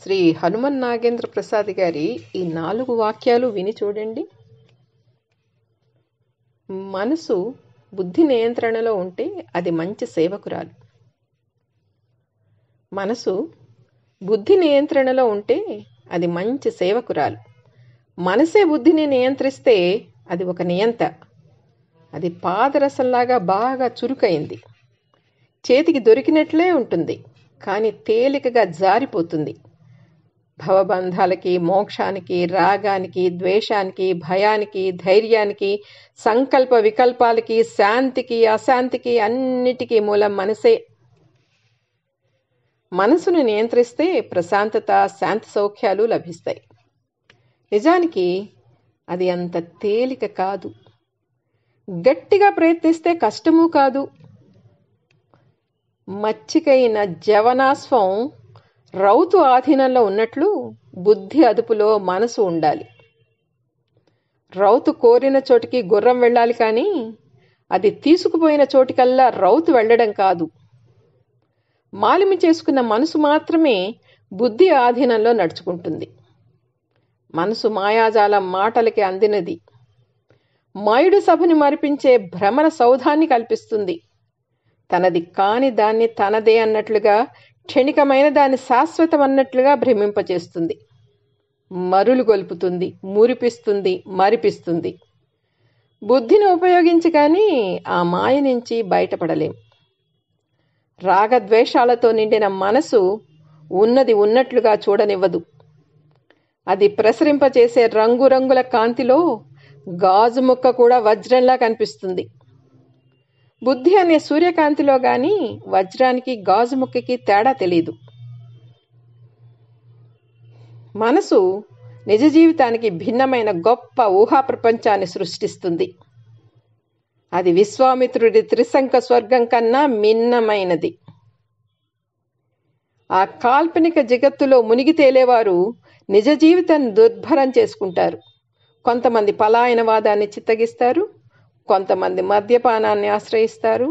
శ్రీ హనుమన్ నాగేంద్ర ప్రసాద్ గారి ఈ 4 వాక్యాలు విని చూడండి. మనసు బుద్ధి నియంత్రణలో ఉంటే అది మంచి సేవకురాలు. మనసు బుద్ధి నియంత్రణలో ఉంటే అది మంచి సేవకురాలు. మనసే బుద్ధిని నియంత్రిస్తే అది ఒక నియంత. అది పాదరసంలాగా బాగా చురుకైంది. చేతికి దొరికినట్లే ఉంటుంది, కానీ తేలికగా జారిపోతుంది. భవబంధాలకి, మోక్షానికి, రాగానికి, ద్వేషానికి, భయానికి, ధైర్యానికి, సంకల్ప వికల్పాలకి, శాంతికి, అశాంతికి అన్నిటికీ మూలం మనసే. మనసును నియంత్రిస్తే ప్రశాంతత, శాంతి సౌఖ్యాలు లభిస్తాయి. నిజానికి అది అంత తేలిక కాదు. గట్టిగా ప్రయత్నిస్తే కష్టమూ కాదు. మచ్చికైన జవనాశ్వం రౌతు ఆధీనంలో ఉన్నట్లు బుద్ధి అదుపులో మనసు ఉండాలి. రౌతు కోరిన చోటికి గుర్రం వెళ్ళాలి, కానీ అది తీసుకుపోయిన చోటికల్లా రౌతు వెళ్ళడం కాదు. మాలిమి చేసుకున్న మనసు మాత్రమే బుద్ధి ఆధీనంలో నడుచుకుంటుంది. మనసు మాయాజాలం మాటలకి అందినది. మాయుడు సభని మరిపించే భ్రమణ సౌధాన్ని కల్పిస్తుంది. తనది కాని దాన్ని తనదే అన్నట్లుగా, క్షణికమైన దాన్ని శాశ్వతం అన్నట్లుగా భ్రమింపచేస్తుంది. మరులు గొల్పుతుంది, మురిపిస్తుంది, మరిపిస్తుంది. బుద్ధిని ఉపయోగించి కానీ ఆ మాయ నుంచి బయటపడలేం. రాగద్వేషాలతో నిండిన మనసు ఉన్నది ఉన్నట్లుగా చూడనివ్వదు. అది ప్రసరింపచేసే రంగురంగుల కాంతిలో గాజు ముక్క కూడా వజ్రంలా కనిపిస్తుంది. బుద్ధి అనే సూర్యకాంతిలో గాని వజ్రానికి, గాజు ముక్కకి తేడా తెలియదు. మనసు నిజ జీవితానికి భిన్నమైన గొప్ప ఊహా ప్రపంచాన్ని సృష్టిస్తుంది. అది విశ్వామిత్రుడి త్రిశంక స్వర్గం కన్నా మిన్నమైనది. ఆ కాల్పనిక జగత్తులో మునిగి తేలేవారు నిజ జీవితాన్ని దుర్భరం చేసుకుంటారు. కొంతమంది పలాయనవాదాన్ని చిత్తగిస్తారు, కొంతమంది మద్యపానాన్ని ఆశ్రయిస్తారు,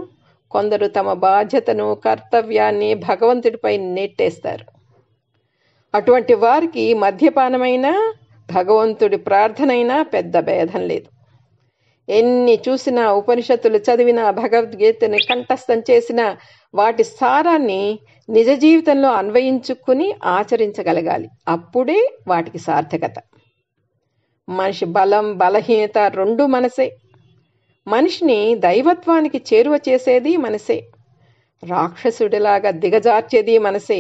కొందరు తమ బాధ్యతను, కర్తవ్యాన్ని భగవంతుడిపై నెట్టేస్తారు. అటువంటి వారికి మద్యపానమైనా, భగవంతుడి ప్రార్థనైనా పెద్ద భేదం లేదు. ఎన్ని చూసినా, ఉపనిషత్తులు చదివినా, భగవద్గీతని కంఠస్థం చేసినా వాటి సారాన్ని నిజ జీవితంలో అన్వయించుకుని ఆచరించగలగాలి. అప్పుడే వాటికి సార్థకత. మనిషి బలం, బలహీనత రెండూ మనసే. మనిషిని దైవత్వానికి చేరువ చేసేది మనసే. రాక్షసుడిలాగా దిగజార్చేది మనసే.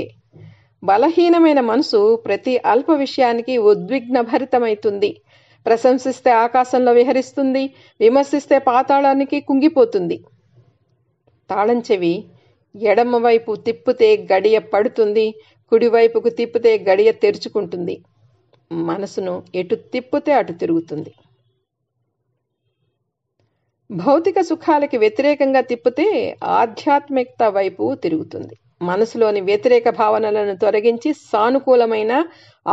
బలహీనమైన మనసు ప్రతి అల్ప విషయానికి ఉద్విగ్నభరితమవుతుంది. ప్రశంసిస్తే ఆకాశంలో విహరిస్తుంది, విమర్శిస్తే పాతాళానికి కుంగిపోతుంది. తాళం చెవి ఎడమవైపు తిప్పితే గడియ పడుతుంది, కుడివైపుకు తిప్పితే గడియ తెరుచుకుంటుంది. మనసును ఎటు తిప్పితే అటు తిరుగుతుంది. భౌతిక సుఖాలకి వ్యతిరేకంగా తిప్పితే ఆధ్యాత్మికత వైపు తిరుగుతుంది. మనసులోని వ్యతిరేక భావనలను తొలగించి సానుకూలమైన,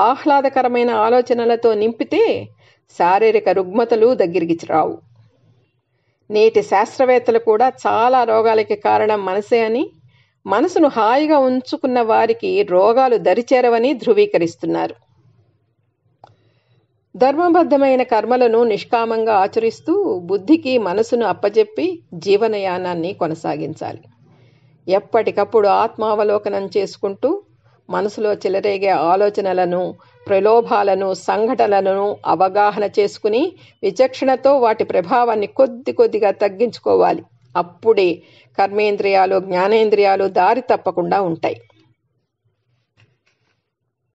ఆహ్లాదకరమైన ఆలోచనలతో నింపితే శారీరక రుగ్మతలు దగ్గరికి రావు. నేటి శాస్త్రవేత్తలు కూడా చాలా రోగాలకి కారణం మనసే అని, మనసును హాయిగా ఉంచుకున్న వారికి రోగాలు దరిచేరవని ధృవీకరిస్తున్నారు. ధర్మబద్ధమైన కర్మలను నిష్కామంగా ఆచరిస్తూ బుద్ధికి, మనసును అప్పజెప్పి జీవనయానాన్ని కొనసాగించాలి. ఎప్పటికప్పుడు ఆత్మావలోకనం చేసుకుంటూ మనసులో చెలరేగే ఆలోచనలను, ప్రలోభాలను, సంఘటనలను అవగాహన చేసుకుని విచక్షణతో వాటి ప్రభావాన్ని కొద్ది కొద్దిగా తగ్గించుకోవాలి. అప్పుడే కర్మేంద్రియాలు, జ్ఞానేంద్రియాలు దారి తప్పకుండా ఉంటాయి.